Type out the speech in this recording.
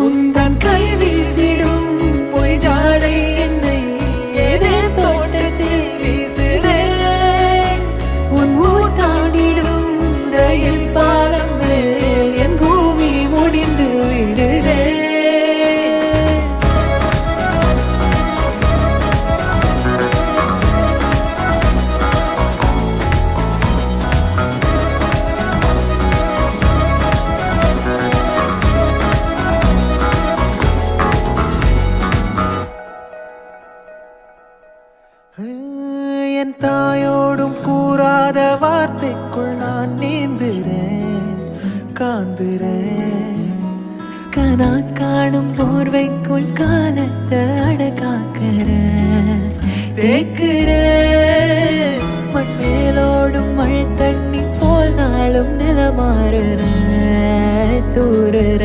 உந்தன் கை வீசிடும் பொய் ஜாடை என்னை ஏதே தோட்டத்தில் வீசுதே. உன் ஊர் தாண்டிடும் ரயில் பாலம் மேல் என் பூமி முடிந்து விடுதே. என் தாயோடும் கூறாத வார்த்தைக்குள் நான் நீந்துறேன், காந்துறேன். கனா காணும் போர்வைக்குள் காலத்தை அடக்காக்கிற தேக்குற. மண்ணேலோடும் மழை தண்ணி போல் நாளும் நிலமாறுற தூறுற.